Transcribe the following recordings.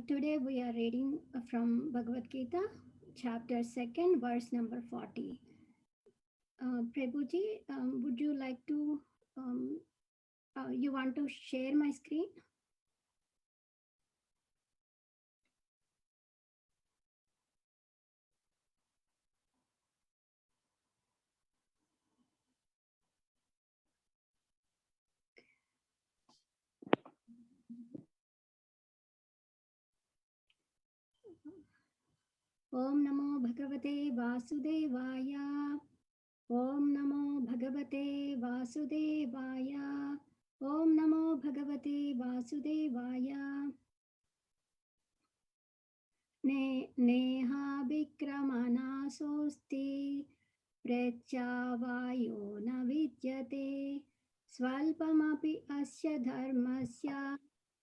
Today we are reading from Bhagavad Gita, chapter 2, verse number 40. Prabhuji, would you like to, you want to share my screen? Om Namo Bhagavate Vasudevaya. Om Namo Bhagavate Vasudevaya. Om Namo Bhagavate Vasudevaya. Neha Vikramana Sosti Prechavayo na vidyate Svalpamapi asya dharmasya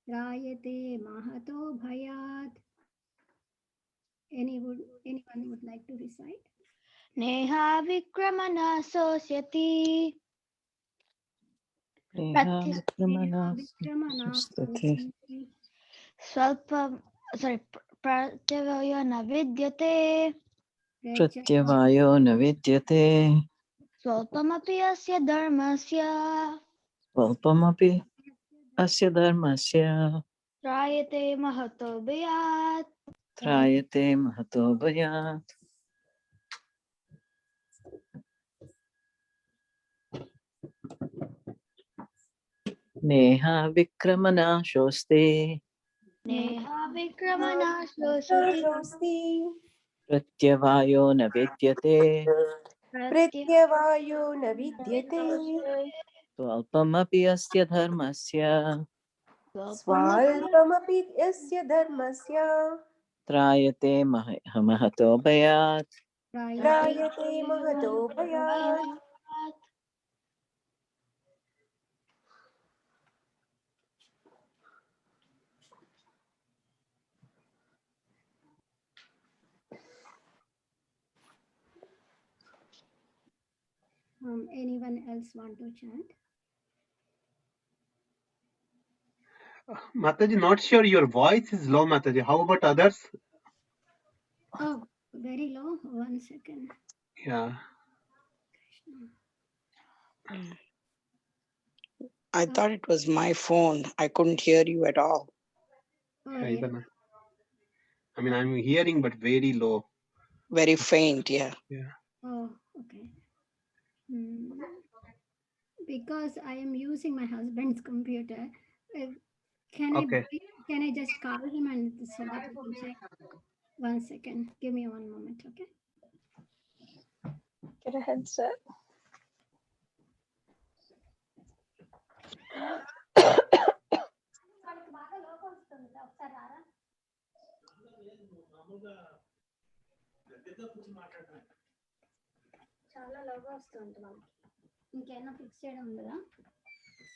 Rayate mahato bhayat. Anyone would like to recite? Neha Vikramana Sosyati Swalpa Pratyavayo na vidyate Pratyavayo na vidyate Swalpamapi asya dharmasya Svalpamapi asya dharmasya Trayate mahato bhayat. Trayate mahato bhayat. Neha Vikramana Shoste Neha Vikramana Sosyati Pratyavayo na vidyate Pratyavayo na vidyate Svalpamapi asya dharmasya Svalpamapi yasya dharmasya Trayate mahato bhayat. Trayate mahato bhayat. Anyone else want to chant? Mataji, not sure, your voice is low, Mataji. How about others? Oh, very low. 1 second. Yeah. I thought it was my phone. I couldn't hear you at all. Oh, Yeah, yeah. I mean, I'm hearing, but very low. Very faint, yeah. Yeah. Oh, okay. Because I am using my husband's computer, can I just call him and so that we can check? 1 second. Give me 1 moment, okay? Get a headset. చాలా లోగా వస్తుంది వాళ్ళకి ఇంకేమైనా fix చేయడం ఉండదా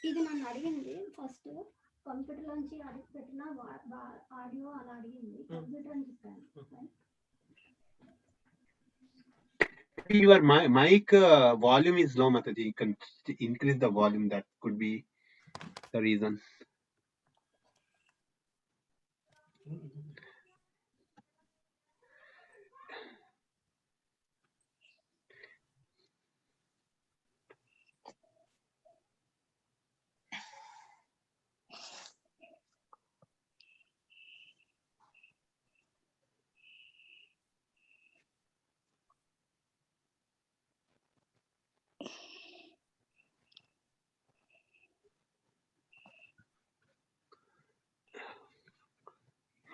ఇది నన్ను అడిగింది ఫస్ట్ కంప్యూటర్ నుంచి అడిగి పెట్టిన ఆడియో అలా అడిగింది కంప్యూటర్ అని చెప్పాను Your mic volume is low, Mataji. You can increase the volume. That could be the reason.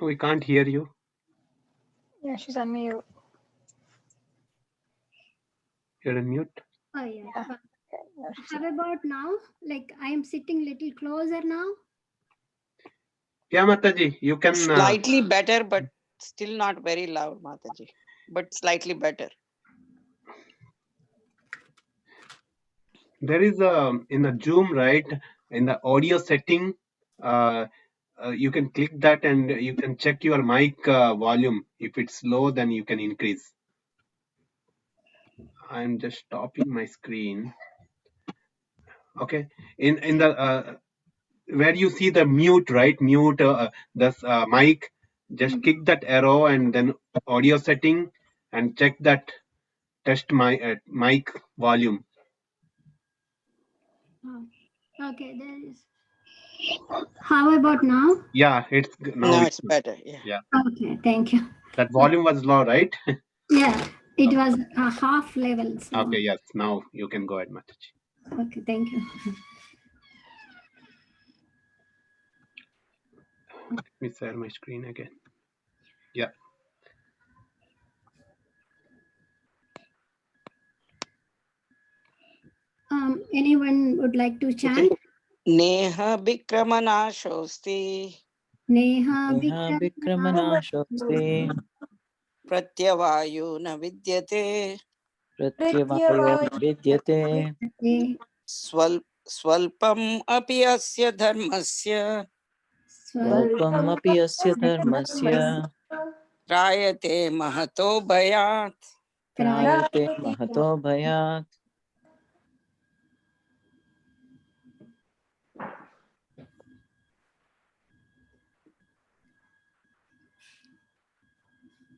We can't hear you. Yeah, she's on mute. You're on mute. Oh yeah. How about now? Like I am sitting little closer now. Yeah, Mataji, you can. Slightly better, but still not very loud, Mataji. But slightly better. There is in the Zoom, right? In the audio setting, you can click that and you can check your mic volume. If it's low, then you can increase. I'm just stopping my screen. Okay. In the where you see the mute, right? Mute the mic. Just click that arrow and then audio setting and check that test my mic volume. Oh, okay, there is. How about now? Yeah, now Now it's it's good. better. Yeah. Yeah, Okay, thank you. that volume was low, right? Yeah, it was a half level. So, Okay, yes. Now you can go ahead, Mataji. okay, thank you. Let me share my screen again. Yeah. Anyone would like to chant? Neha Bikramanaşosti Neha Neha Vikramana Vikramanaşoste Pratyavayo na vidyate Pratyavayo Vidyate Swalpam api asya dharmasya Alpamapi Asya Dharmasya Trayate mahato bhayat. Trayate Mahato Bhayat.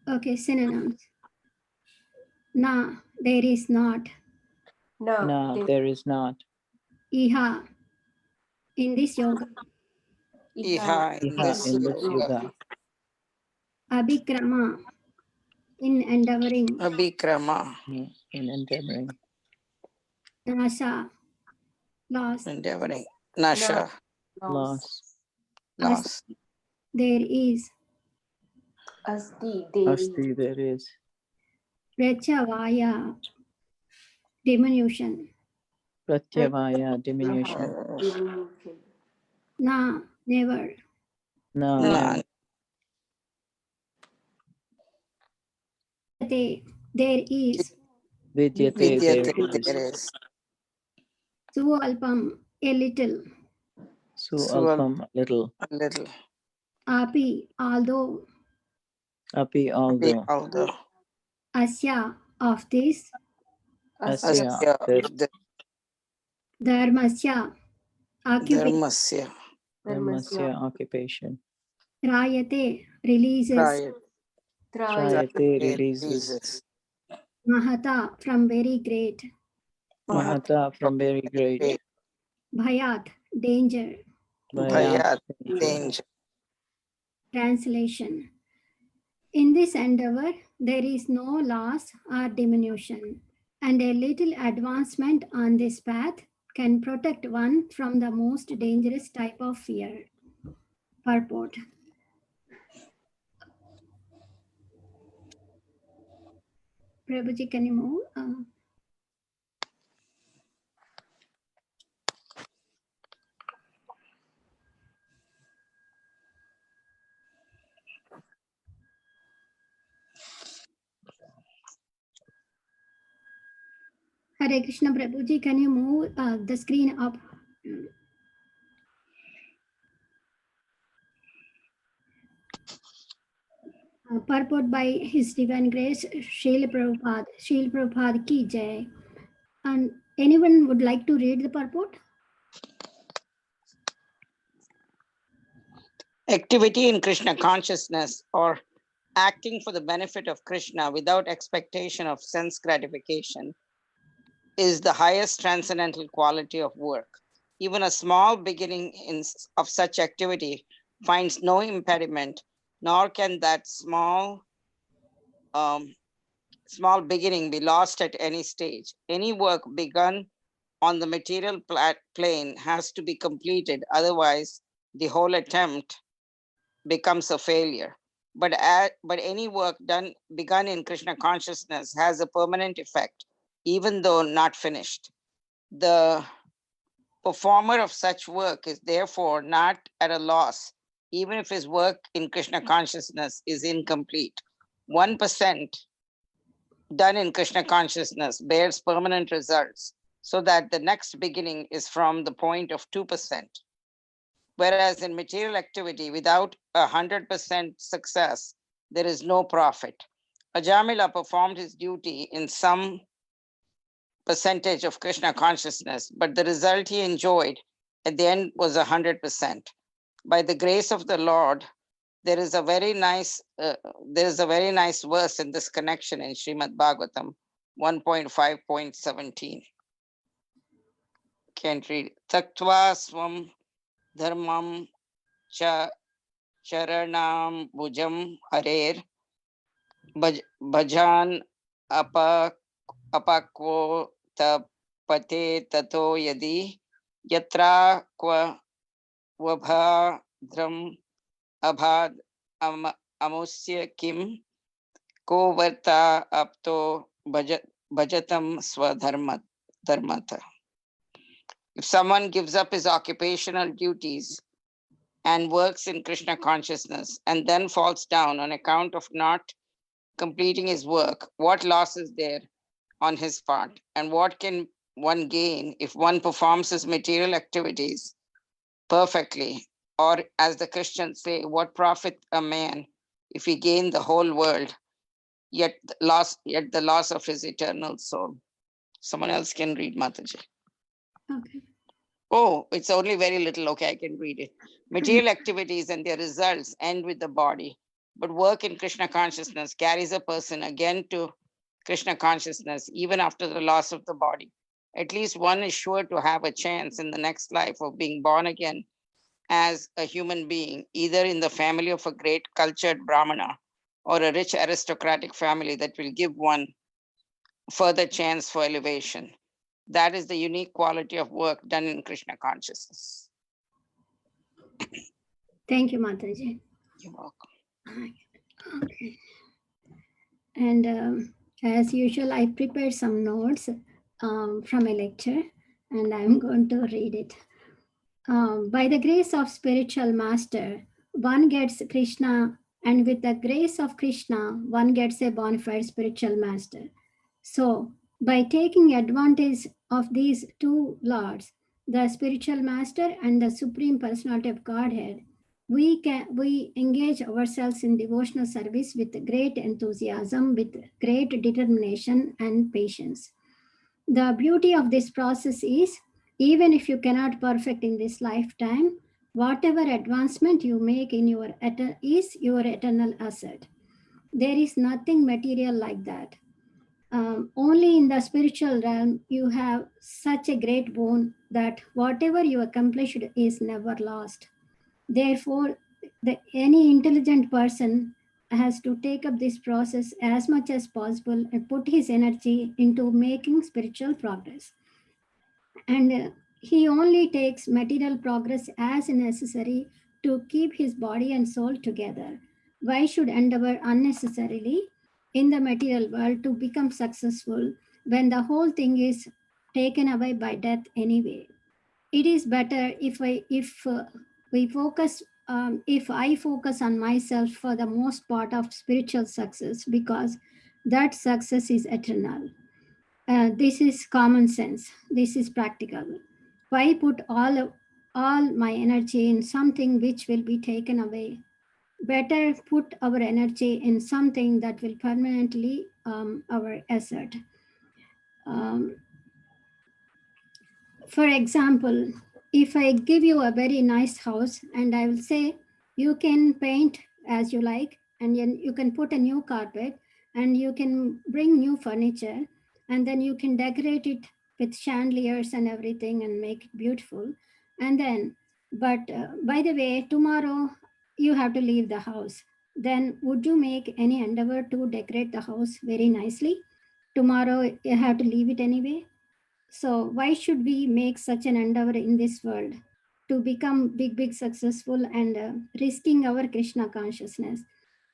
Okay, synonyms. Na, there is not. No, there is not. Iha, in this yoga. Iha in Iha this in this yoga. yuga. Abhikrama, in endeavoring. Abhikrama, In endeavoring. Nasha, loss. endeavoring. Nasha, Loss. loss. There is. Asti, Asti, there is. Rechavaya, diminution. Pratyavaya, diminution. Na, never. No, Na, never. There is. Vidyate, vidyate, there is. there is. Sualpam, a little. Su Swal, alpam, little. a little. Api, although. Api, Api, although. although. Asya, of this. Asya, Asya, this. Dharmasya, occupation. dharmasya. Dharmasya, occupation. Rayate, releases. Trayate, Trayate, releases. releases. Mahata, from very great. Mahata, from very great. Bhayat, danger. Bhayat, Bhayat, danger. danger. Translation. In this endeavor, there is no loss or diminution, and a little advancement on this path can protect one from the most dangerous type of fear. Purport. Prabhuji, can you move? Hare Krishna, Prabhuji, can you move the screen up? Purport by His Divine Grace, Srila Prabhupada ki jai. And anyone would like to read the purport? Activity in Krishna consciousness or acting for the benefit of Krishna without expectation of sense gratification is the highest transcendental quality of work. Even a small beginning of such activity finds no impediment, nor can that small beginning be lost at any stage. Any work begun on the material plane has to be completed, otherwise the whole attempt becomes a failure. But any work begun in Krishna consciousness has a permanent effect, even though not finished. The performer of such work is therefore not at a loss, even if his work in Krishna consciousness is incomplete. 1% done in Krishna consciousness bears permanent results, so that the next beginning is from the point of 2%. Whereas in material activity, without 100% success, there is no profit. Ajamila performed his duty in some percentage of Krishna consciousness, but the result he enjoyed at the end was 100%. By the grace of the Lord, there is a very nice verse in this connection in Srimad Bhagavatam 1.5.17. Can't read. Taktva swam dharmam cha charanam bhujam harer bhajan apakvo tapate tato yadi yatra kwa vabhadram abhad amusya kim ko varta apto bhajatam swadharmata. If someone gives up his occupational duties and works in Krishna consciousness and then falls down on account of not completing his work, what loss is there on his part? And what can one gain if one performs his material activities perfectly? Or as the Christians say, what profit a man if he gain the whole world, yet the loss of his eternal soul? Someone else can read, Mataji. Okay. Oh, it's only very little. Okay, I can read it. Material activities and their results end with the body, but work in Krishna consciousness carries a person again to Krishna consciousness even after the loss of the body. At least one is sure to have a chance in the next life of being born again as a human being, either in the family of a great cultured Brahmana or a rich aristocratic family that will give one further chance for elevation. That is the unique quality of work done in Krishna consciousness. Thank you, Mataji. You're welcome. Okay. And as usual, I prepared some notes from a lecture, and I'm going to read it. By the grace of spiritual master, one gets Krishna, and with the grace of Krishna, one gets a bona fide spiritual master. So, by taking advantage of these two lords, the spiritual master and the supreme personality of Godhead, we engage ourselves in devotional service with great enthusiasm, with great determination and patience. The beauty of this process is, even if you cannot perfect in this lifetime, whatever advancement you make in your is your eternal asset. There is nothing material like that. Only in the spiritual realm you have such a great boon that whatever you accomplished is never lost. Therefore, any intelligent person has to take up this process as much as possible and put his energy into making spiritual progress. And he only takes material progress as necessary to keep his body and soul together. Why should endeavor unnecessarily in the material world to become successful when the whole thing is taken away by death anyway? It is better if I focus on myself for the most part of spiritual success, because that success is eternal. This is common sense. This is practical. Why put all my energy in something which will be taken away? Better put our energy in something that will permanently our asset. For example, if I give you a very nice house and I will say, you can paint as you like, and then you can put a new carpet, and you can bring new furniture, and then you can decorate it with chandeliers and everything and make it beautiful. And then, but by the way, tomorrow you have to leave the house. Then would you make any endeavor to decorate the house very nicely? Tomorrow you have to leave it anyway. So why should we make such an endeavor in this world to become big successful and risking our Krishna consciousness?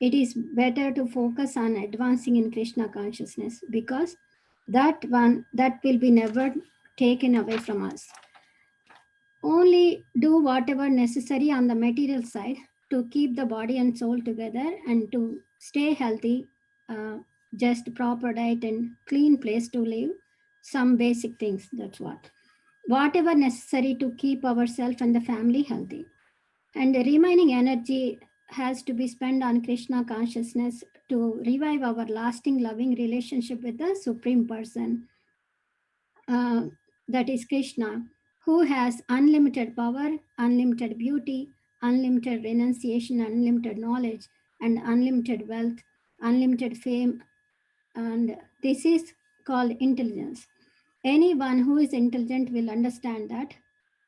It is better to focus on advancing in Krishna consciousness, because that will be never taken away from us. Only do whatever necessary on the material side to keep the body and soul together and to stay healthy, just proper diet and clean place to live, some basic things, that's what. Whatever necessary to keep ourselves and the family healthy. And the remaining energy has to be spent on Krishna consciousness to revive our lasting loving relationship with the Supreme Person, that is Krishna, who has unlimited power, unlimited beauty, unlimited renunciation, unlimited knowledge, and unlimited wealth, unlimited fame. And this is called intelligence. Anyone who is intelligent will understand that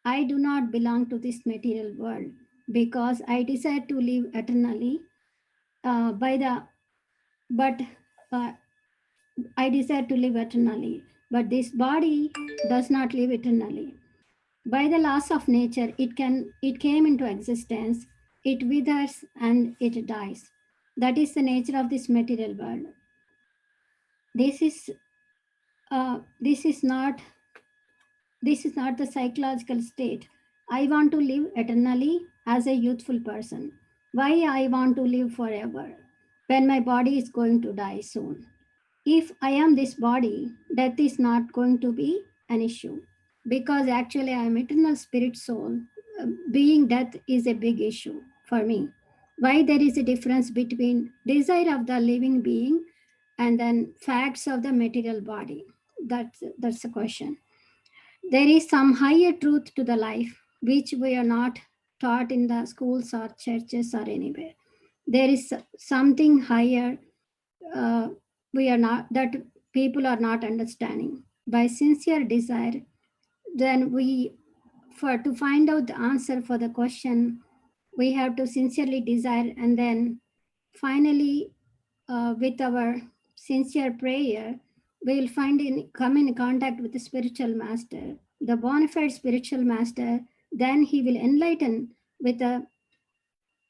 I do not belong to this material world because I desire to live eternally. But I desire to live eternally. But this body does not live eternally. By the laws of nature, it came into existence, it withers and it dies. That is the nature of this material world. This is not the psychological state. I want to live eternally as a youthful person. Why I want to live forever when my body is going to die soon? If I am this body, death is not going to be an issue because actually I am eternal spirit soul. Being death is a big issue for me. Why there is a difference between desire of the living being and then facts of the material body? That's the question. There is some higher truth to the life which we are not taught in the schools or churches or anywhere. There is something higher we are not that people are not understanding. By sincere desire, then we for to find out the answer for the question, we have to sincerely desire, and then finally with our sincere prayer, we will come in contact with the spiritual master, the bona fide spiritual master. Then he will enlighten with the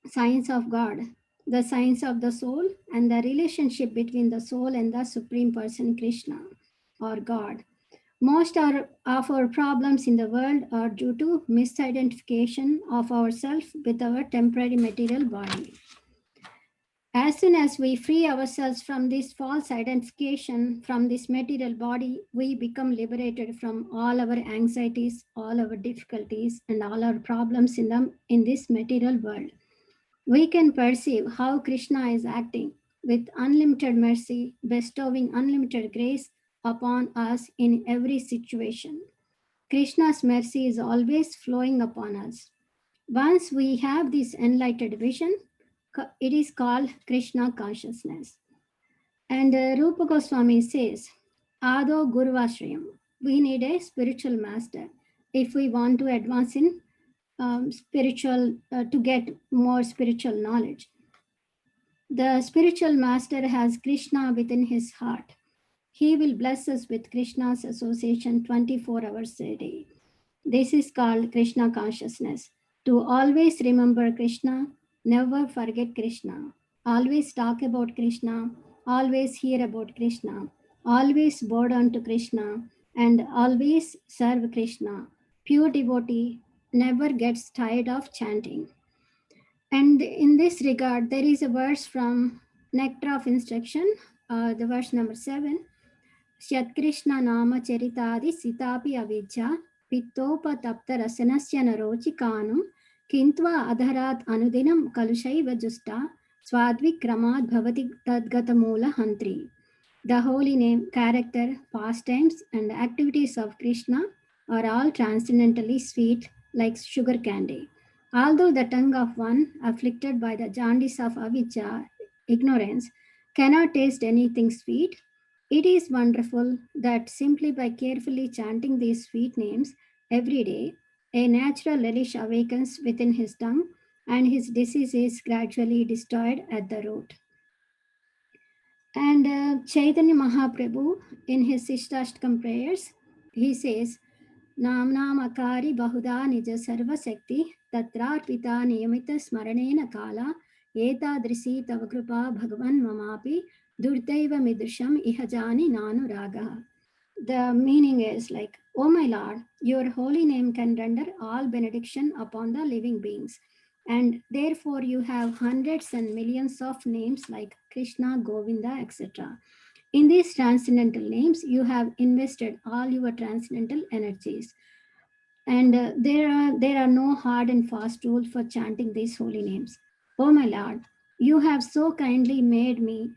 science of God, the science of the soul, and the relationship between the soul and the Supreme Person Krishna or God. Most of our problems in the world are due to misidentification of ourselves with our temporary material body. As soon as we free ourselves from this false identification from this material body, we become liberated from all our anxieties, all our difficulties, and all our problems in this material world. We can perceive how Krishna is acting with unlimited mercy, bestowing unlimited grace upon us in every situation. Krishna's mercy is always flowing upon us. Once we have this enlightened vision, it is called Krishna consciousness. And Rupa Goswami says, Ado Guruvashrayam. We need a spiritual master if we want to advance in to get more spiritual knowledge. The spiritual master has Krishna within his heart. He will bless us with Krishna's association 24 hours a day. This is called Krishna consciousness. To always remember Krishna, never forget Krishna. Always talk about Krishna, always hear about Krishna, always bow down to Krishna, and always serve Krishna. Pure devotee never gets tired of chanting. And in this regard, there is a verse from Nectar of Instruction, the verse number 7. Shyat Krishna Nama Charitadi Sitapi Avijja Pittopa Tapta Rasanasya Narochi Kanum Kintva Adharat Anudinam Kalushaiva Justa Swadvikramad Bhavati Tadgata Mula Hantri. The holy name, character, pastimes, and activities of Krishna are all transcendently sweet like sugar candy. Although the tongue of one afflicted by the jaundice of avijja, ignorance, cannot taste anything sweet, it is wonderful that simply by carefully chanting these sweet names every day, a natural relish awakens within his tongue and his disease is gradually destroyed at the root. And Chaitanya Mahaprabhu, in his Sishtastakam prayers, he says, Nam Akari Bahuda Nija Sarva Sakti Tatrarpita Niyamita Smaranena Kala Etadrisi Tavakrupa Bhagavan Mamapi Durtaiva Midrisham Ihajani Nanu Raga. The meaning is like, O my Lord, your holy name can render all benediction upon the living beings. And therefore you have hundreds and millions of names like Krishna, Govinda, etc. In these transcendental names, you have invested all your transcendental energies. And there are no hard and fast rules for chanting these holy names. Oh my Lord, you have so kindly made me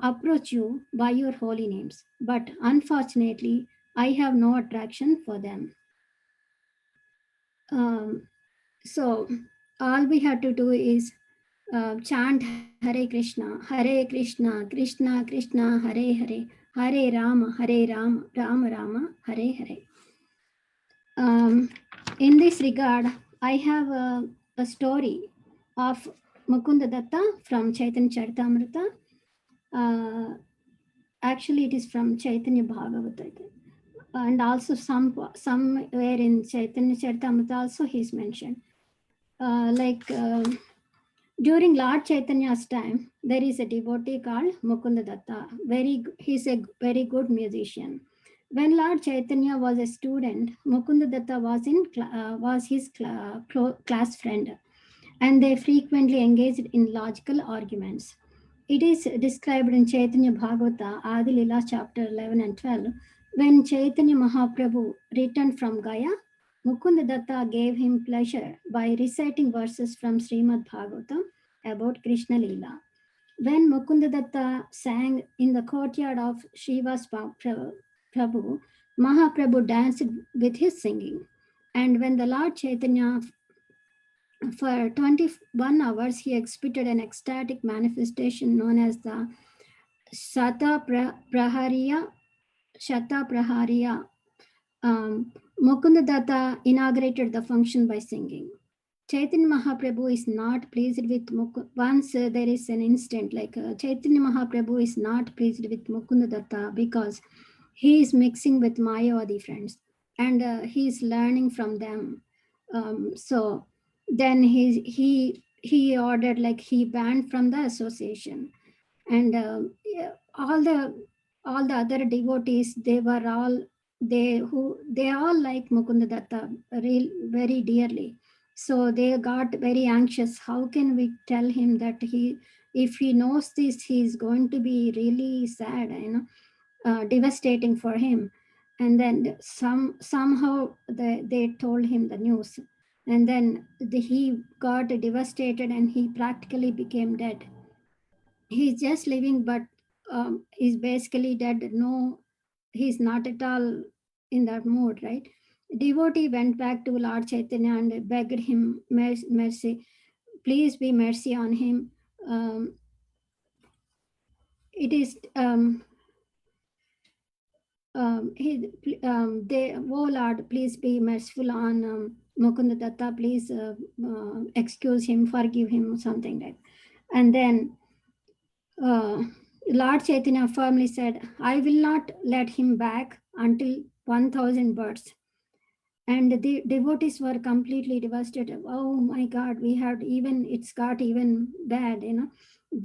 approach you by your holy names, but unfortunately, I have no attraction for them. So all we have to do is chant Hare Krishna, Krishna Krishna, Hare Hare, Hare Rama, Rama Rama, Hare Hare. In this regard, I have a story of Mukunda Datta from Chaitanya Charitamrita. Actually, it is from Chaitanya Bhagavata, and also somewhere in Chaitanya Charitamrita also he is mentioned. During Lord Chaitanya's time, there is a devotee called Mukunda Datta. He's a very good musician. When Lord Chaitanya was a student, Mukunda Datta was his class friend, and they frequently engaged in logical arguments. It is described in Chaitanya Bhagavata, Adi Lila, chapter 11 and 12. When Chaitanya Mahaprabhu returned from Gaya, Mukunda Datta gave him pleasure by reciting verses from Srimad Bhagavatam about Krishna Lila. When Mukunda Datta sang in the courtyard of Shiva's Prabhu, Mahaprabhu danced with his singing. And when the Lord Chaitanya, for 21 hours, he exhibited an ecstatic manifestation known as the Shata Prahariya. Mukunda Datta inaugurated the function by singing. Chaitanya Mahaprabhu is not pleased with once there is an instant like Chaitanya Mahaprabhu is not pleased with Mukunda Datta because he is mixing with Mayavadi friends and he is learning from them. So then he ordered, like, he banned from the association, and all the other devotees, they all like Mukunda Datta very dearly. So they got very anxious. How can we tell him that if he knows this, he's going to be really sad, devastating for him. And then somehow they told him the news, and then he got devastated and he practically became dead. He's just living, but he's basically dead. No, he's not at all in that mood, right? Devotee went back to Lord Chaitanya and begged him mercy. Please be mercy on him. It is oh Lord, please be merciful on Mukunda Datta. Please excuse him, forgive him, something like. And then Lord Chaitanya firmly said, I will not let him back until 1,000 birds. And the devotees were completely devastated. Oh my God, it's got even bad,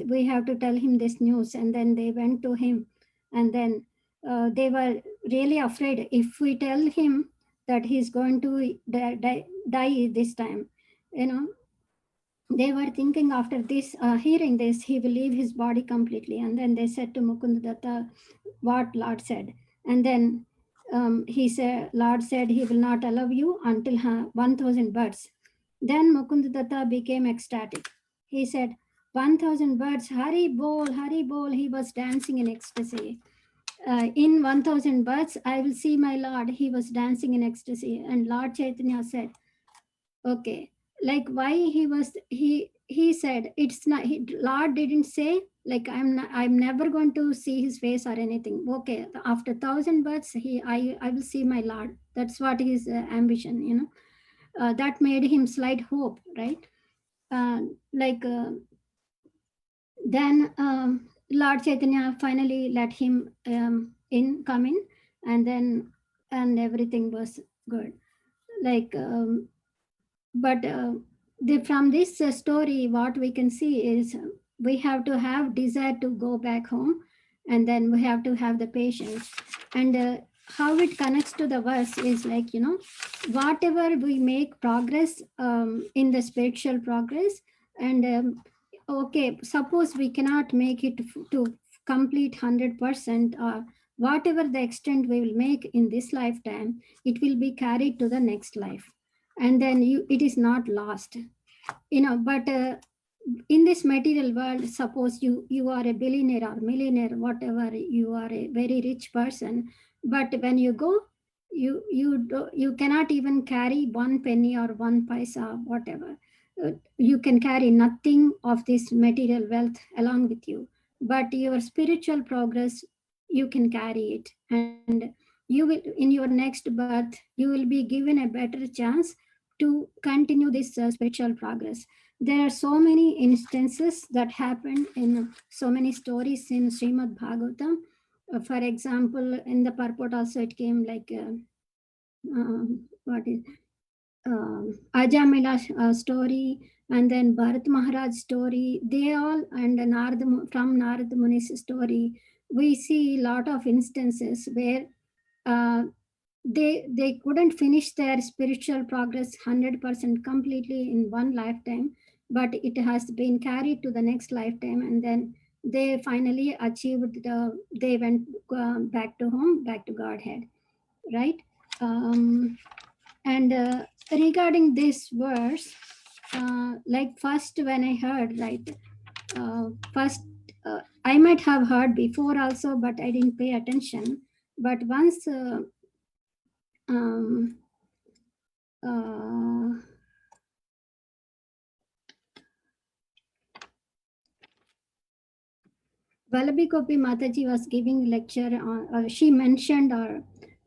we have to tell him this news. And then they went to him, and then they were really afraid. If we tell him that he's going to die this time, they were thinking after this, hearing this, he will leave his body completely. And then they said to Mukunda Datta what Lord said. And then Lord said he will not allow you until 1,000 birds. Then Mukunda Datta became ecstatic. He said, 1,000 birds, Hari Bol, Hari Bol. He was dancing in ecstasy. In 1,000 birds, I will see my Lord. He was dancing in ecstasy. And Lord Chaitanya said, okay, like why he said it's not, Lord didn't say like I'm never going to see his face or anything. Okay, after 1,000 births I will see my Lord. That's what his ambition, that made him slight hope, right? Then Lord Chaitanya finally let him come in, and everything was good. But from this story, what we can see is we have to have desire to go back home, and then we have to have the patience. And how it connects to the verse is like, whatever we make progress in the spiritual progress, and okay, suppose we cannot make it to complete 100%, or whatever the extent we will make in this lifetime, it will be carried to the next life, and then it is not lost, but in this material world, suppose you are a billionaire or millionaire, whatever, you are a very rich person, but when you go, you cannot even carry one penny or one paisa, whatever. you can carry nothing of this material wealth along with you, but your spiritual progress, you can carry it. And you will, in your next birth, you will be given a better chance to continue this spiritual progress. There are so many instances that happened in so many stories in Srimad Bhagavatam. For example, in the purport also it came like what is Ajamila story, and then Bharat Maharaj story. They all, and from Narad Muni's story, we see a lot of instances where uh, they couldn't finish their spiritual progress 100% completely in one lifetime, but it has been carried to the next lifetime, and then they finally achieved they went back to home, back to Godhead, right? And regarding this verse, like first when I heard, right, first I might have heard before also, but I didn't pay attention. But once Vallabhi Kopi Mataji was giving lecture on, she mentioned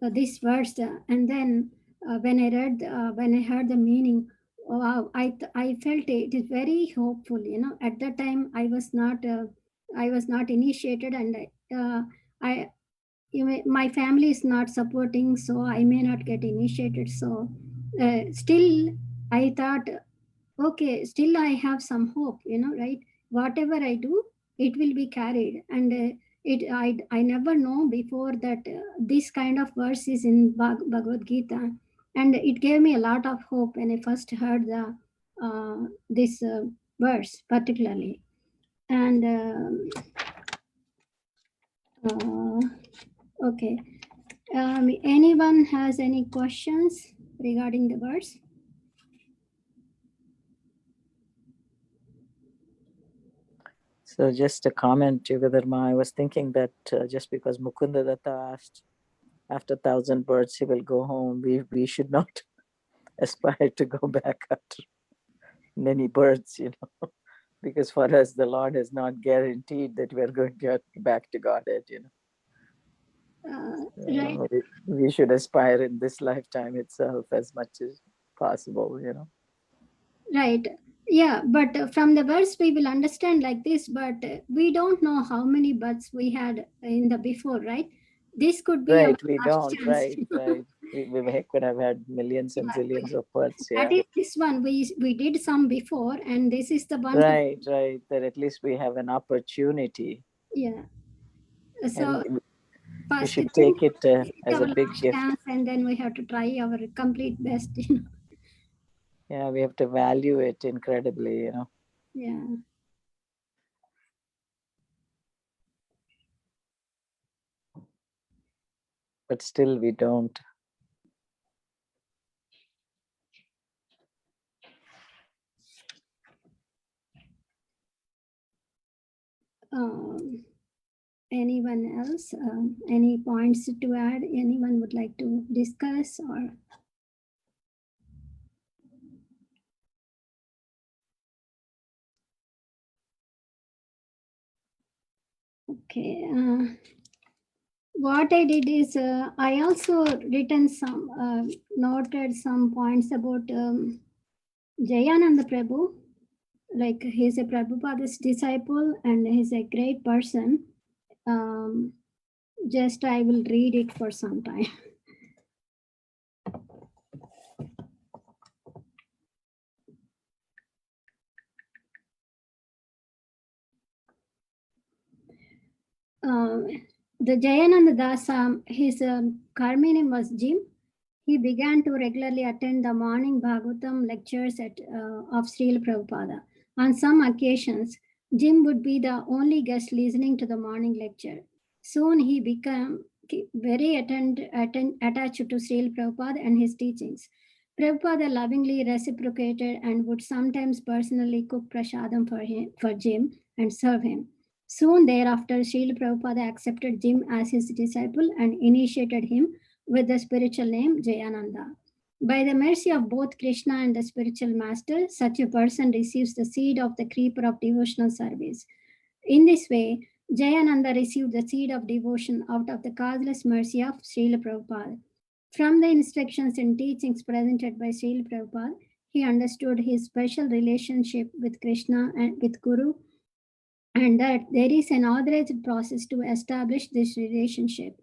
this verse, and then when I heard the meaning, wow, I felt it is very hopeful. You know, at that time I was not initiated, and I my family is not supporting, so I may not get initiated. So still, I thought, okay, still I have some hope. You know, right? Whatever I do, it will be carried, and I never know before that this kind of verse is in Bhagavad Gita, and it gave me a lot of hope when I first heard the this verse particularly. And okay, anyone has any questions regarding the verse? So just a comment, Yugadharma, I was thinking that just because Mukunda Datta asked after 1,000 births he will go home, we should not aspire to go back after many births, you know, because for us the Lord has not guaranteed that we are going to get back to Godhead, you know. Right. We should aspire in this lifetime itself as much as possible, you know. Right. Yeah, but from the verse we will understand like this, but we don't know how many births we had in the before, right? This could be right, our we last don't, chance. right. We could have had millions and zillions of births, yeah. That is this one. We did some before, and this is the one. Right, that at least we have an opportunity. Yeah. So And we first should take it as a our big last gift. chance, and then we have to try our complete best. You know? Yeah, we have to value it incredibly, you know. Yeah. But still we don't. Anyone else? Any points to add? Anyone would like to discuss or? Okay. What I did is I also written some noted some points about Jayananda Prabhu. Like he's a Prabhupada's disciple and he's a great person. Just I will read it for some time. The Jayananda Dasa, his Karmi name was Jim. He began to regularly attend the morning Bhagavatam lectures of Srila Prabhupada. On some occasions, Jim would be the only guest listening to the morning lecture. Soon he became very attached to Srila Prabhupada and his teachings. Prabhupada lovingly reciprocated and would sometimes personally cook prasadam for Jim and serve him. Soon thereafter, Srila Prabhupada accepted Jim as his disciple and initiated him with the spiritual name Jayananda. By the mercy of both Krishna and the spiritual master, such a person receives the seed of the creeper of devotional service. In this way, Jayananda received the seed of devotion out of the causeless mercy of Srila Prabhupada. From the instructions and teachings presented by Srila Prabhupada, he understood his special relationship with Krishna and with Guru, and that there is an authorized process to establish this relationship.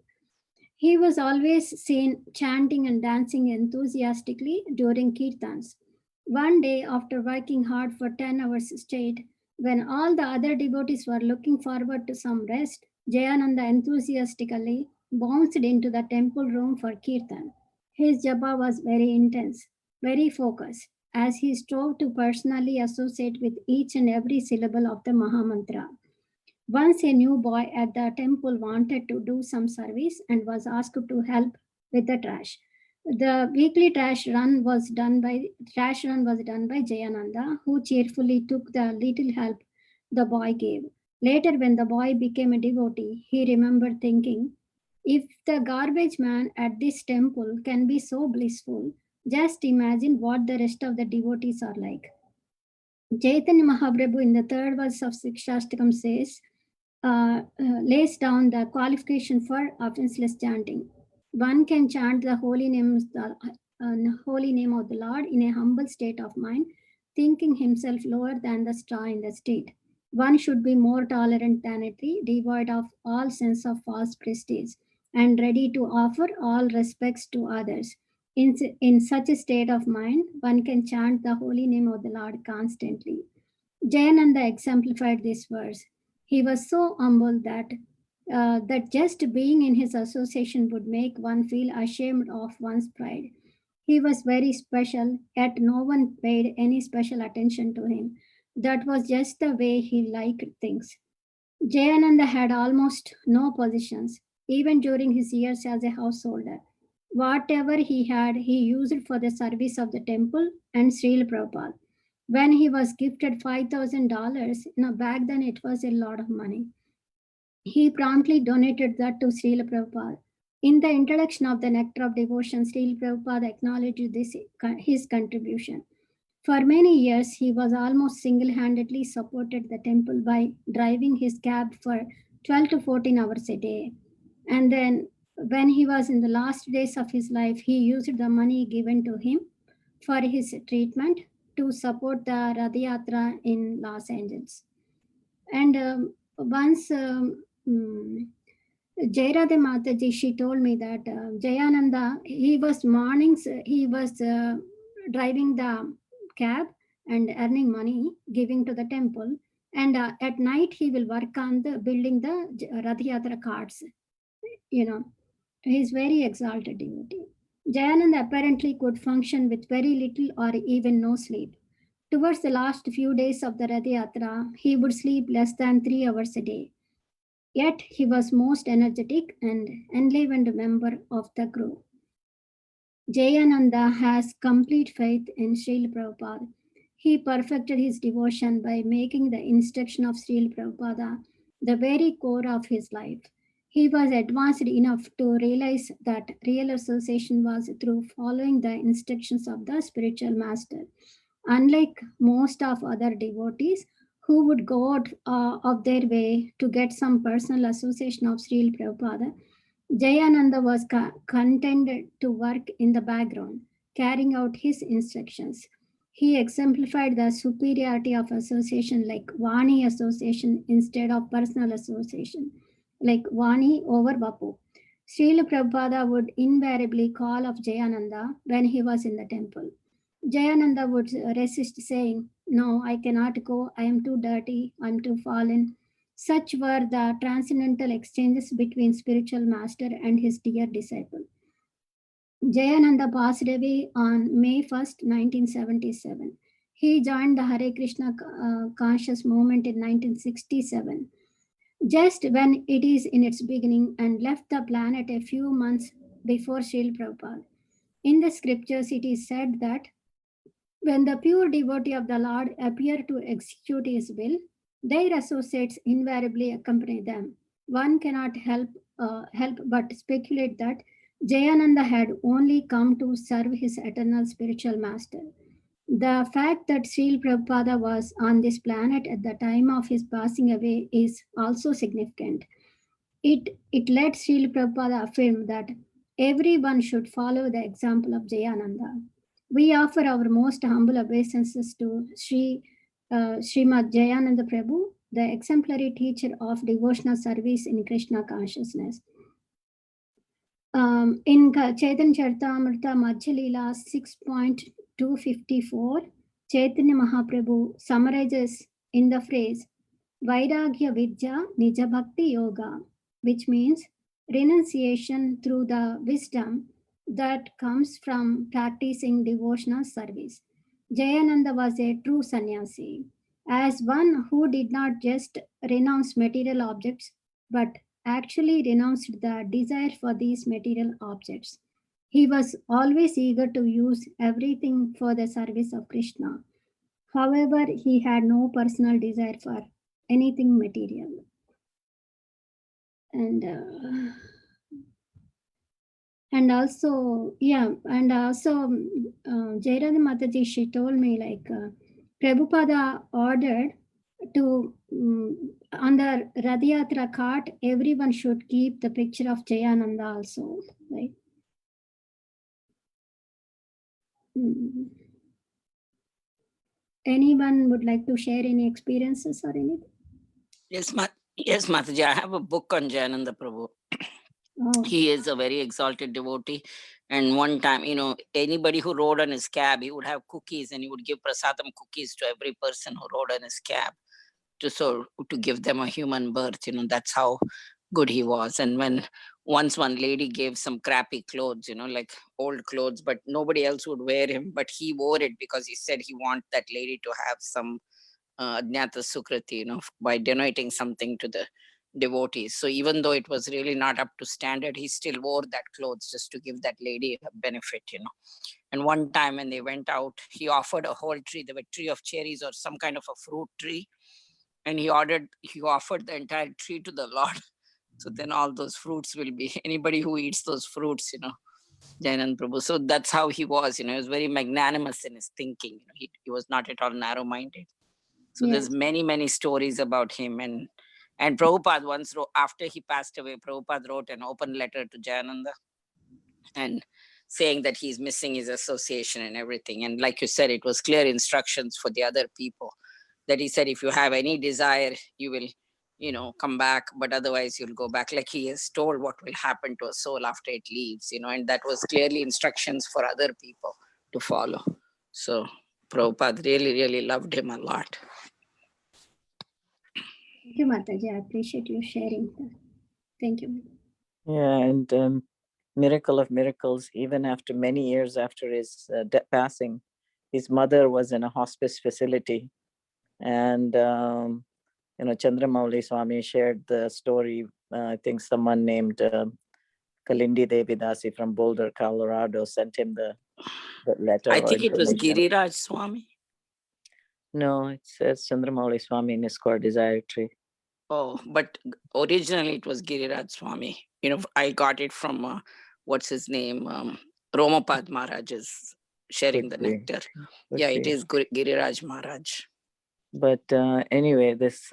He was always seen chanting and dancing enthusiastically during kirtans. One day, after working hard for 10 hours straight, when all the other devotees were looking forward to some rest, Jayananda enthusiastically bounced into the temple room for kirtan. His japa was very intense, very focused, as he strove to personally associate with each and every syllable of the Mahamantra. Once a new boy at the temple wanted to do some service and was asked to help with the trash. The weekly trash run was done by Jayananda, who cheerfully took the little help the boy gave. Later, when the boy became a devotee, he remembered thinking, if the garbage man at this temple can be so blissful, just imagine what the rest of the devotees are like. Chaitanya Mahaprabhu in the third verse of Sikshastakam says, lays down the qualification for offenseless chanting. One can chant the holy name of the Lord in a humble state of mind, thinking himself lower than the straw in the street. One should be more tolerant than a tree, devoid of all sense of false prestige, and ready to offer all respects to others. In such a state of mind, one can chant the holy name of the Lord constantly. Jayananda exemplified this verse. He was so humble that just being in his association would make one feel ashamed of one's pride. He was very special, yet no one paid any special attention to him. That was just the way he liked things. Jayananda had almost no possessions, even during his years as a householder. Whatever he had, he used for the service of the temple and Srila Prabhupada. When he was gifted $5,000, back then it was a lot of money, he promptly donated that to Srila Prabhupada. In the introduction of the Nectar of Devotion, Srila Prabhupada acknowledged his contribution. For many years, he was almost single-handedly supported the temple by driving his cab for 12 to 14 hours a day. And then when he was in the last days of his life, he used the money given to him for his treatment to support the Rath Yatra in Los Angeles. And once Jayarade Mataji, she told me that Jayananda, he was driving the cab and earning money, giving to the temple. And at night, he will work on building the Rath Yatra carts. He's very exalted devotee. Jayananda apparently could function with very little or even no sleep. Towards the last few days of the Rath Yatra, he would sleep less than 3 hours a day. Yet he was most energetic and enlivened member of the group. Jayananda has complete faith in Srila Prabhupada. He perfected his devotion by making the instruction of Srila Prabhupada the very core of his life. He was advanced enough to realize that real association was through following the instructions of the spiritual master. Unlike most of other devotees who would go out of their way to get some personal association of Srila Prabhupada, Jayananda was contented to work in the background, carrying out his instructions. He exemplified the superiority of association like Vani association instead of personal association, like Vani over Vapu. Srila Prabhupada would invariably call of Jayananda when he was in the temple. Jayananda would resist, saying, "No, I cannot go. I am too dirty. I am too fallen." Such were the transcendental exchanges between spiritual master and his dear disciple. Jayananda passed away on May 1st, 1977. He joined the Hare Krishna conscious movement in 1967, just when it is in its beginning, and left the planet a few months before Srila Prabhupada. In the scriptures, it is said that when the pure devotee of the Lord appear to execute his will, their associates invariably accompany them. One cannot help but speculate that Jayananda had only come to serve his eternal spiritual master. The fact that Srila Prabhupada was on this planet at the time of his passing away is also significant. It let Srila Prabhupada affirm that everyone should follow the example of Jayananda. We offer our most humble obeisances to Srimad Jayananda Prabhu, the exemplary teacher of devotional service in Krishna consciousness. In Chaitanya Charitamrita Madhya Leela 6.254, Chaitanya Mahaprabhu summarizes in the phrase Vairagya Vidya Nija Bhakti Yoga, which means renunciation through the wisdom that comes from practicing devotional service. Jayananda was a true sannyasi, as one who did not just renounce material objects but actually renounced the desire for these material objects. He was always eager to use everything for the service of Krishna. However, he had no personal desire for anything material. And also, Jayarada Mataji, she told me like Prabhupada ordered to on the Radhayatra cart, everyone should keep the picture of Jayananda also, right? Anyone would like to share any experiences or anything? Yes, Mataji, I have a book on Jayananda Prabhu. Oh. He is a very exalted devotee. And one time, anybody who rode on his cab, he would have cookies and he would give prasadam cookies to every person who rode on his cab to give them a human birth. That's how good he was. And when once one lady gave some crappy clothes, like old clothes, but nobody else would wear him, but he wore it because he said he wanted that lady to have some Adnyata Sukriti, by donating something to the devotees. So even though it was really not up to standard, he still wore that clothes just to give that lady a benefit, And one time when they went out, he offered a whole tree, the tree of cherries or some kind of a fruit tree. And he offered the entire tree to the Lord. So then all those fruits will be anybody who eats those fruits, Jayanand Prabhu. So that's how he was, he was very magnanimous in his thinking. He was not at all narrow-minded. So Yes. there's many, many stories about him. And Prabhupada once wrote, after he passed away, Prabhupada wrote an open letter to Jayananda and saying that he's missing his association and everything. And like you said, it was clear instructions for the other people that he said, if you have any desire, you will, come back, but otherwise you'll go back. Like he has told what will happen to a soul after it leaves, and that was clearly instructions for other people to follow. So Prabhupada really, really loved him a lot. Thank you, Mataji. I appreciate you sharing that. Thank you. Yeah, and miracle of miracles, even after many years after his passing, his mother was in a hospice facility. And, Chandramauli Swami shared the story. I think someone named Kalindi Devidasi from Boulder, Colorado, sent him the letter. I think it was Giriraj Swami. No, it says Chandramauli Swami in his core desire tree. Oh, but originally it was Giriraj Swami. I got it from, what's his name? Romapad Maharaj is sharing the nectar. Yeah, it is Giriraj Maharaj. But anyway, this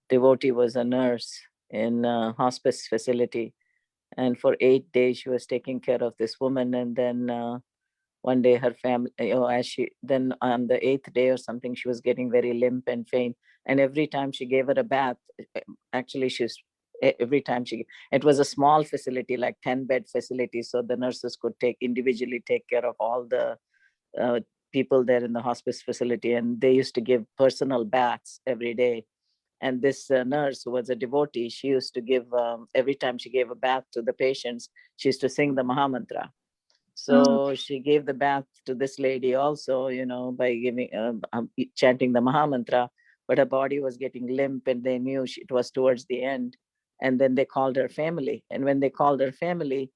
devotee was a nurse in a hospice facility. And for 8 days, she was taking care of this woman. And then one day her family, then on the 8th day or something, she was getting very limp and faint. And every time she gave her a bath, actually it was a small facility, like 10-bed facility. So the nurses could individually take care of all the people there in the hospice facility. And they used to give personal baths every day. And this nurse, who was a devotee, she used to give, every time she gave a bath to the patients, she used to sing the Mahamantra. So she gave the bath to this lady also, by giving chanting the Mahamantra, but her body was getting limp and they knew it was towards the end. And then they called her family. And when they called her family,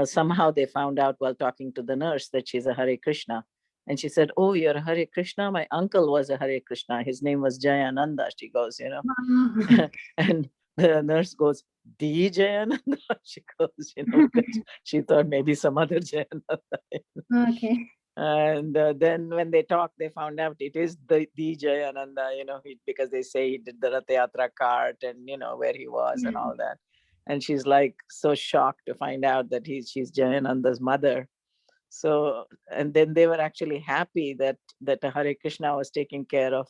somehow they found out while talking to the nurse that she's a Hare Krishna. And she said, "Oh, you're a Hare Krishna? My uncle was a Hare Krishna. His name was Jayananda," she goes, And the nurse goes, the Jayananda? She goes, because she thought maybe some other Jayananda. Okay. And then when they talked, they found out it is the Jayananda, because they say he did the Rath Yatra cart and, where he was and all that. And she's like so shocked to find out that she's Jayananda's mother. So, and then they were actually happy that Hare Krishna was taking care of,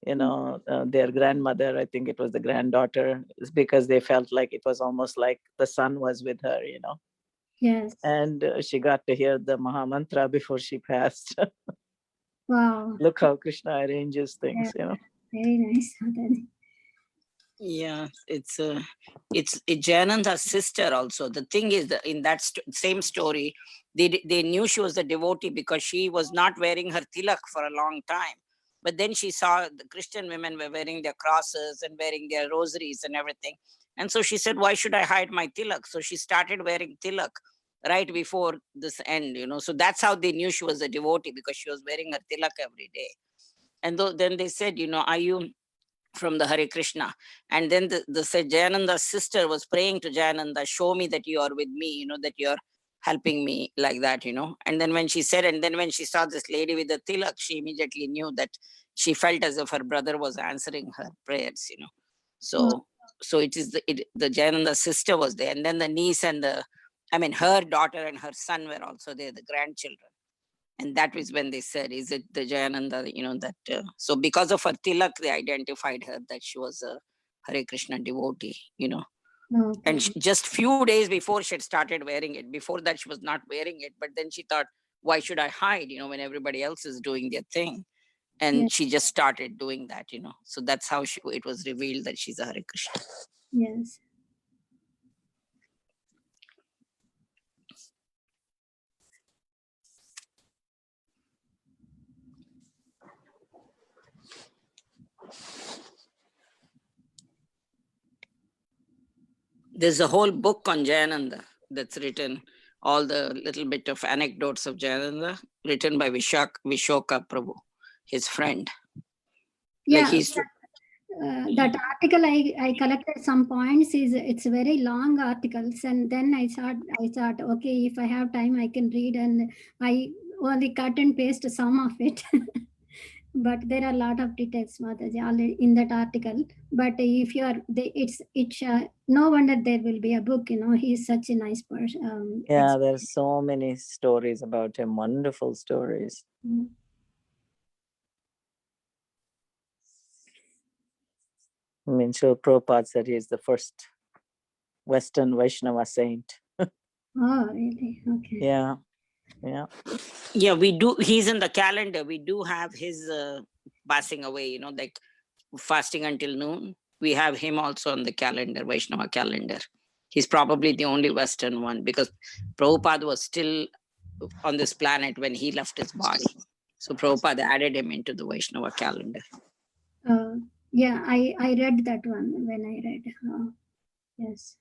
their grandmother. I think it was the granddaughter, because they felt like it was almost like the son was with her, Yes. And she got to hear the Maha Mantra before she passed. Wow. Look how Krishna arranges things, Very nice. Mataji. Yeah, it's Jayananda's sister also. The thing is that in that same story, they knew she was a devotee because she was not wearing her tilak for a long time. But then she saw the Christian women were wearing their crosses and wearing their rosaries and everything. And so she said, why should I hide my tilak? So she started wearing tilak right before this end, So that's how they knew she was a devotee, because she was wearing her tilak every day. And then they said, are you from the Hare Krishna? And then the said Jayananda's sister was praying to Jayananda, show me that you are with me, that you're helping me, like that, And then when she said, and then when she saw this lady with the tilak, she immediately knew that she felt as if her brother was answering her prayers, So it is the Jayananda's sister was there, and then the niece and her daughter and her son were also there, the grandchildren. And that was when they said, is it the Jayananda, so because of her tilak, they identified her that she was a Hare Krishna devotee, Okay. And just few days before she had started wearing it. Before that, she was not wearing it, but then she thought, why should I hide, when everybody else is doing their thing? And she just started doing that, So that's how it was revealed that she's a Hare Krishna. Yes. There's a whole book on Jayananda that's written, all the little bit of anecdotes of Jayananda, written by Vishoka Prabhu, his friend. Yeah. Like that article I collected some points. It's very long articles, and then I thought, okay, if I have time, I can read, and I only cut and paste some of it. But there are a lot of details, Mataji, already in that article. But if you are, it's no wonder there will be a book. He's such a nice person. Yeah, there's so many stories about him, wonderful stories. I mean, Srila Prabhupada said he is the first Western Vaishnava saint. Oh, really? Okay. Yeah. Yeah, we do. He's in the calendar. We do have his passing away, like fasting until noon. We have him also on the calendar, Vaishnava calendar. He's probably the only Western one, because Prabhupada was still on this planet when he left his body. So Prabhupada added him into the Vaishnava calendar. Yeah, I read that one when I read. Yes.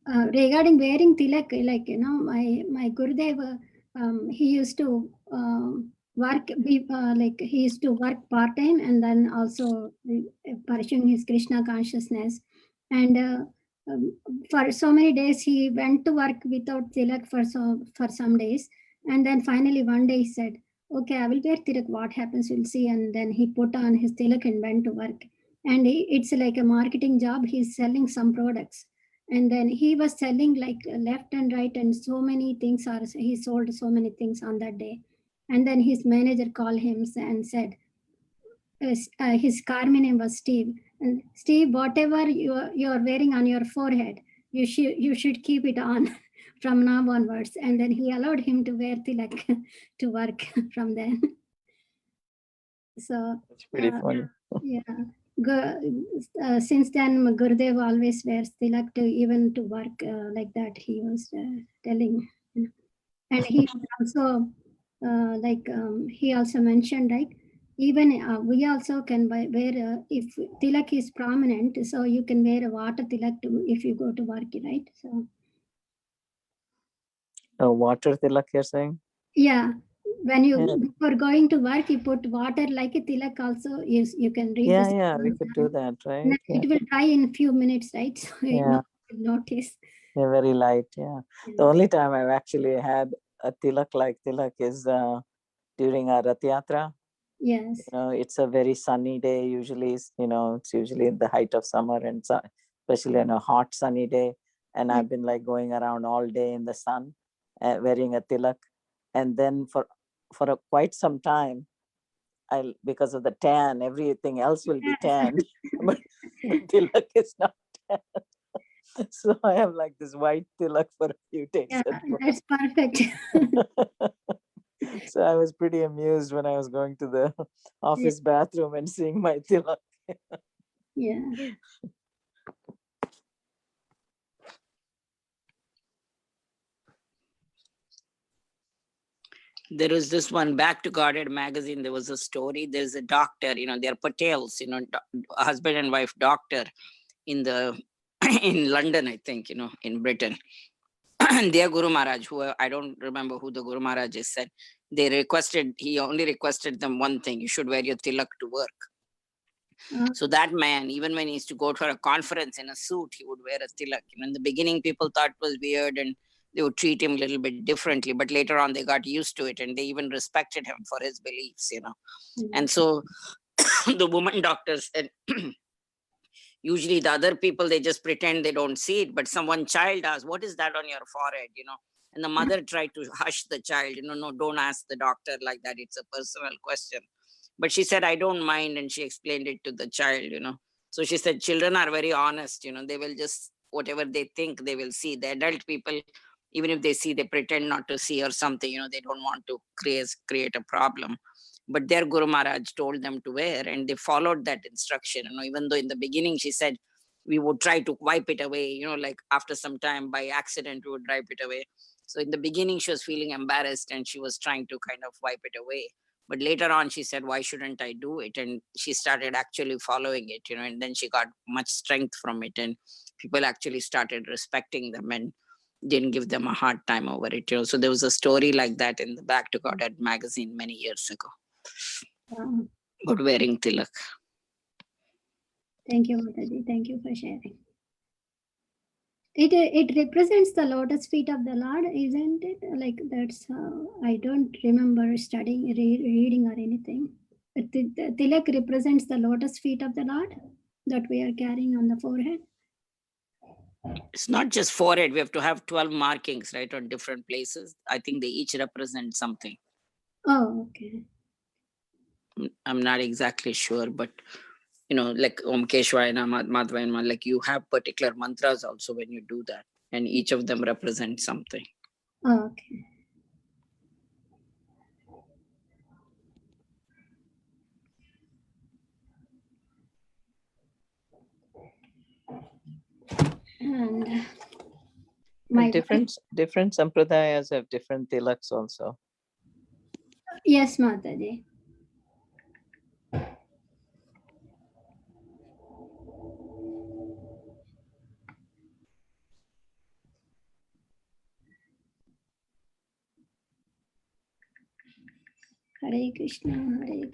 Regarding wearing tilak, like my Gurudev, he used to work. He used to work part time, and then also pursuing his Krishna consciousness. And for so many days, he went to work without tilak for some days, and then finally one day he said, "Okay, I will wear tilak. What happens, we'll see." And then he put on his tilak and went to work. And it's like a marketing job. He's selling some products, and then he was selling like left and right, and so many things he sold so many things on that day. And then his manager called him and said, his Carmi name was Steve, and Steve, whatever you're wearing on your forehead, you should keep it on from now onwards. And then he allowed him to wear tilak to work from then. So it's pretty funny. Yeah. since then Gurudev always wears tilak to even to work like that. He was telling, and he also he also mentioned like even we also can wear if tilak is prominent, so you can wear a water tilak to, if you go to work, right? So Water tilak, you're saying? yeah, when you Yeah. before going to work, you put water like a tilak also. Yes, you can read Yeah, this. yeah, we could do that, right? And Yeah, it will dry in few minutes, right? So you yeah, will notice. yeah, very light. Yeah. The Yeah. only time I've actually had a tilak like tilak is during our Rath Yatra. Yes. You know, it's a very sunny day. Usually, it's usually the height of summer, and especially on a hot sunny day. And I've been like going around all day in the sun, wearing a tilak, and then for quite some time, because of the tan, everything else will be tanned, but the tilak is not tan. So I have like this white tilak for a few days Yeah, at work. that's perfect. So I was pretty amused when I was going to the office bathroom and seeing my tilak. Yeah. There is this one Back to Godhead magazine. There was a story. There's a doctor, they're Patels, husband and wife doctor in the in London, I think, in Britain. And their Guru Maharaj, who I don't remember who the Guru Maharaj is, said he only requested them one thing: you should wear your tilak to work. So that man, even when he used to go for a conference in a suit, he would wear a tilak. In the beginning, people thought it was weird and they would treat him a little bit differently, but later on they got used to it and they even respected him for his beliefs. And so the woman doctors said, usually the other people, they just pretend they don't see it, but someone child asked, what is that on your forehead? And the mother tried to hush the child, no, don't ask the doctor like that, it's a personal question. But she said, I don't mind, and she explained it to the child. So she said, children are very honest, they will just, whatever they think, they will see. The adult people, even if they see, they pretend not to see or something, they don't want to create a problem. But their Guru Maharaj told them to wear, and they followed that instruction. Even though in the beginning she said we would try to wipe it away, like after some time by accident we would wipe it away. So in the beginning she was feeling embarrassed and she was trying to kind of wipe it away. But later on she said, why shouldn't I do it? And she started actually following it, and then she got much strength from it, and people actually started respecting them and didn't give them a hard time over it. So there was a story like that in the Back to Godhead magazine many years ago. About wearing tilak. Thank you, Mataji. Thank you for sharing. It represents the lotus feet of the Lord, isn't it? Like that's I don't remember studying, reading or anything. But the tilak represents the lotus feet of the Lord that we are carrying on the forehead. It's not just forehead. We have to have 12 markings, right, on different places. I think they each represent something. Oh, okay. I'm not exactly sure, but like Om Keshwaya Nama, Madhvaya Nama, like you have particular mantras also when you do that, and each of them represents something. Oh, okay. And my different sampradayas have different tilaks also. Yes, Mataji. Hare Krishna,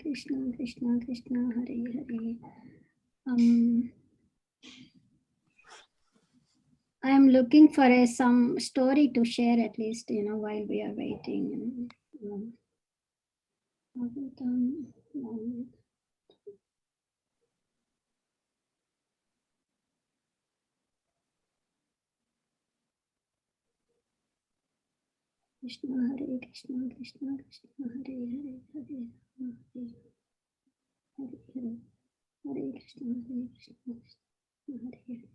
Krishna Krishna, Hare Hare. I am looking for some story to share at least, while we are waiting. Krishna, Hare Krishna, Krishna Krishna, Hare Hare, Hare Hare, Hare Hare Krishna, Krishna Hare Hare.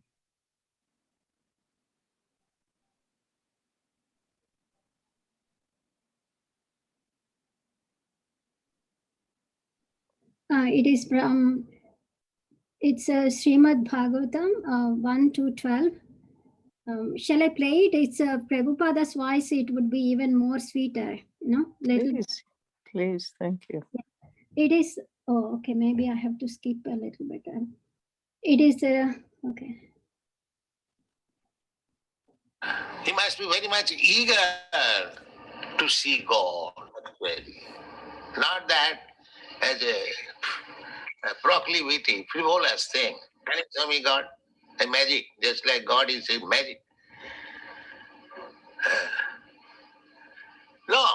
It is from It's Srimad Bhagavatam 1 to 12. Shall I play it? It's Prabhupada's voice. It would be even more sweeter, little. Please, please, thank you. It is. Oh, okay. Maybe I have to skip a little bit. It is okay. He must be very much eager to see God. Really. Not that as a proclivity, frivolous thing. Can you show me God? A magic, just like God is a magic. No,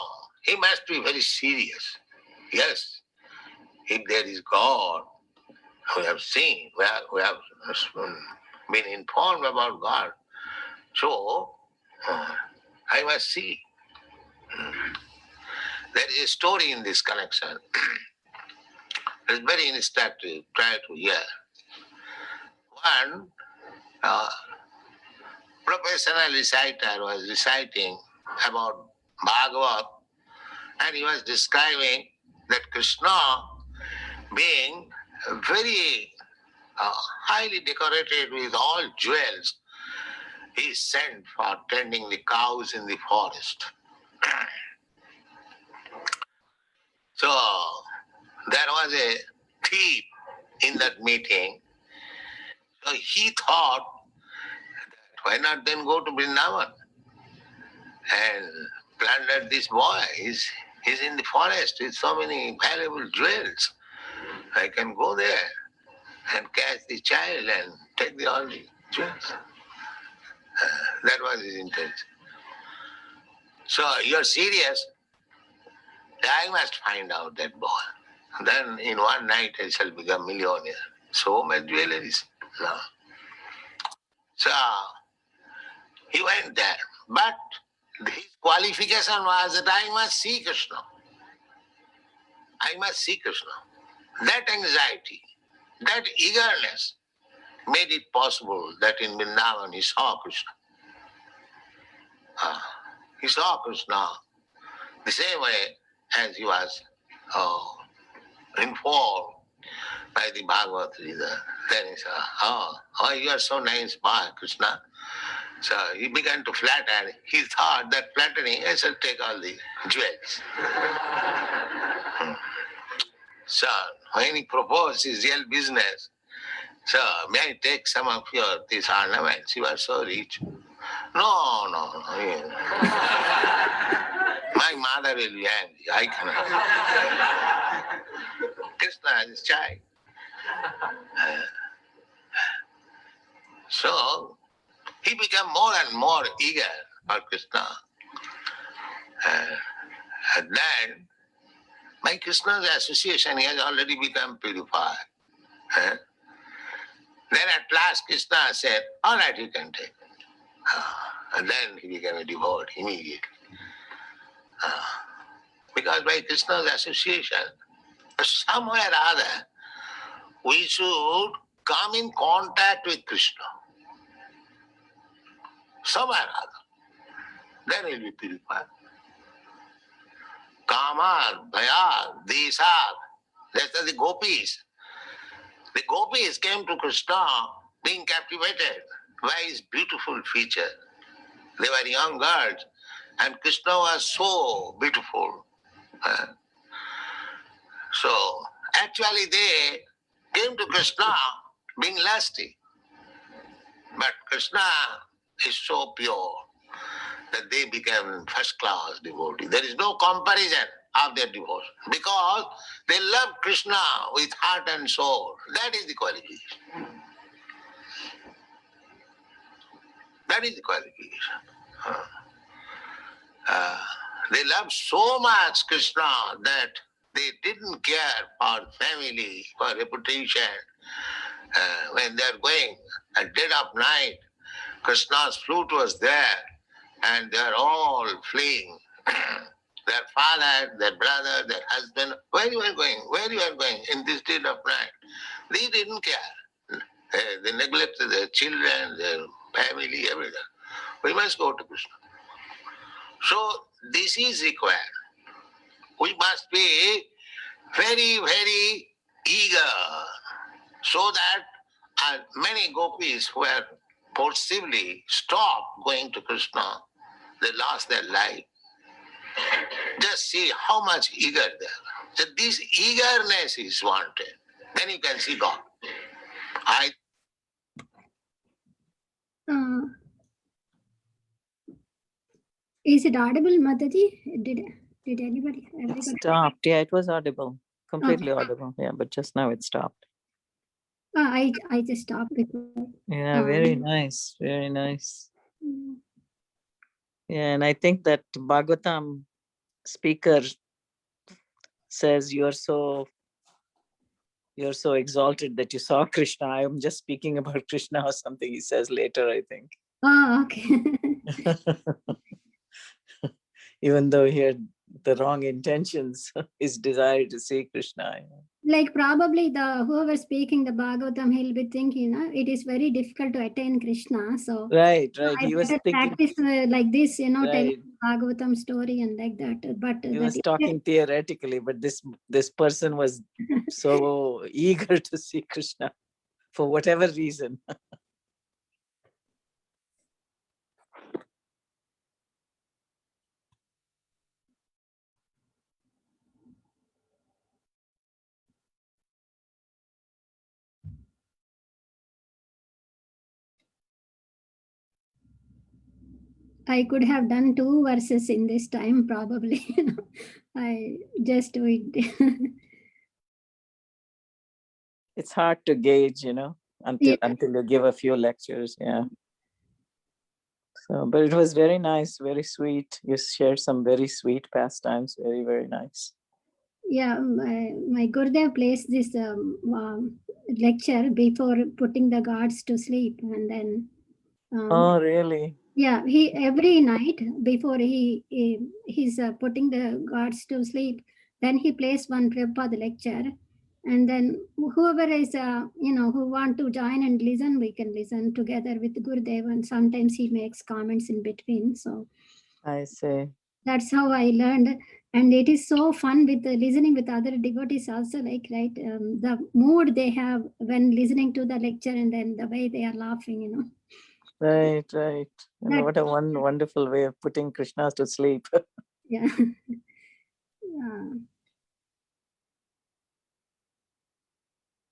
he must be very serious. Yes, if there is God, we have seen, we have been informed about God. So, I must see. There is a story in this connection. It's very instructive. Try to hear. One professional reciter was reciting about Bhagavad, and he was describing that Krishna, being very highly decorated with all jewels, he sent for tending the cows in the forest. So there was a thief in that meeting. So he thought, why not then go to Vrindavan and plunder this boy? He's in the forest with so many valuable jewels. I can go there and catch the child and take all the jewels. That was his intention. So you're serious? I must find out that boy. Then in one night I shall become millionaire. So much jewelries. No. So he went there. But his qualification was that I must see Krishna. I must see Krishna. That anxiety, that eagerness made it possible that in Vrindavan he saw Krishna. He saw Krishna the same way as he was informed by the Bhagavad Gita. Then he said, oh, you are so nice, Krishna. So he began to flatter. He thought that flattering, I shall take all the jewels. So when he proposed his real business, so may I take some of these ornaments? You are so rich. No. My mother will be angry. I cannot. Krishna is child. So he became more and more eager for Krishna. And then, by Krishna's association, he has already become purified. Then at last Krishna said, all right, you can take. And then he became a devotee immediately. Because by Krishna's association, somewhere or other, we should come in contact with Krishna. Somewhere or other. Then he will be purified. Kamar, Bhayar, Desar, that's the gopis. The gopis came to Krishna being captivated by his beautiful feature. They were young girls, and Krishna was so beautiful. So actually they came to Krishna being lusty. But Krishna is so pure that they became first-class devotees. There is no comparison of their devotion because they love Krishna with heart and soul. That is the qualification. That is the qualification. They love so much Krishna that they didn't care for family, for reputation. When they are going at dead of night, Krishna's flute was there, and they are all fleeing. Their father, their brother, their husband, where you are going? Where you are going in this dead of night? They didn't care. They neglected their children, their family, everything. We must go to Krishna. So this is required. We must be very, very eager so that And many gopis who were forcibly stopped going to Krishna, they lost their life. Just see how much eager they are. So this eagerness is wanted. Then you can see God. Is it audible, Mataji? Did everybody? It stopped. Yeah, it was audible. Completely audible. Yeah, but just now it stopped. I just stopped because. Yeah, very nice. Very nice. Yeah, and I think that Bhagavatam speaker says you're so exalted that you saw Krishna. I am just speaking about Krishna or something he says later, I think. Oh, okay. Even though he had the wrong intentions, his desire to see Krishna. Like probably whoever speaking the Bhagavatam, he'll be thinking, it is very difficult to attain Krishna. So Right. I He was thinking practice like this, right. telling Bhagavatam story and like that. But He was talking theoretically, but this person was so eager to see Krishna for whatever reason. I could have done 2 verses in this time, probably. I just do it. It's hard to gauge, until you give a few lectures. Yeah. So, but it was very nice, very sweet. You shared some very sweet pastimes. Very, very nice. Yeah, my Gurudev placed this lecture before putting the gods to sleep, and then. Oh, really? Yeah, he every night before he's putting the gods to sleep, then he plays one Prabhupada lecture, and then whoever is who want to join and listen, we can listen together with Gurudev, and sometimes he makes comments in between. So I see. that's how I learned, and it is so fun with listening with other devotees also. Like the mood they have when listening to the lecture, and then the way they are laughing. Right. And what a wonderful way of putting Krishna to sleep. Yeah. Yeah.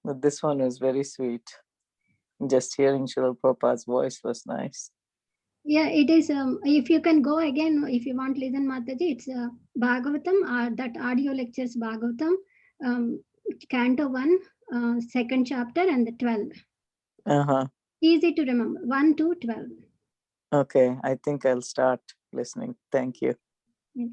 But this one was very sweet. Just hearing Srila Prabhupada's voice was nice. Yeah, it is. If you can go again, if you want listen Mataji, it's Bhagavatam, that audio lectures Bhagavatam, Canto 1, second chapter and the 12. Easy to remember, 1 to 12. Okay, I think I'll start listening. Thank you. I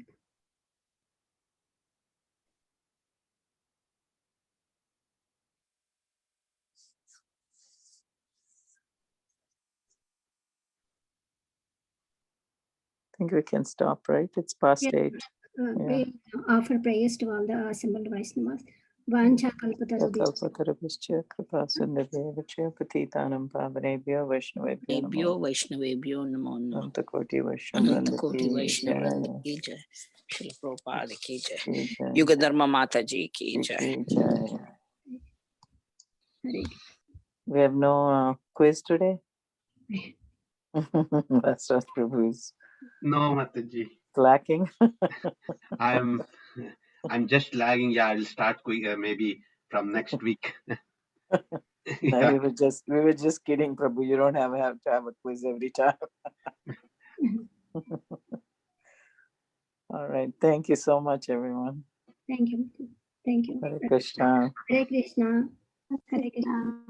think we can stop, right? It's past 8. We offer prayers to all the assembled Vaishnavas. Vancha Kalpatarabhischa kripa sindhya patitanam pavanebhyo Vaishnavebhyo namo namo. Antakoti Anantakoti Vaishnavanda ki jai. Shri Prabhupada ki jai. Jai. Yugadharma Mataji ki jai. We have no quiz today. That's not Prabhu's. No, Mataji. Lacking. I'm just lagging. Yeah, I'll start quick, maybe from next week. No, we were just kidding, Prabhu. You don't have to have a quiz every time. All right. Thank you so much, everyone. Thank you. Thank you. Hare Krishna. Hare Krishna. Hare Krishna.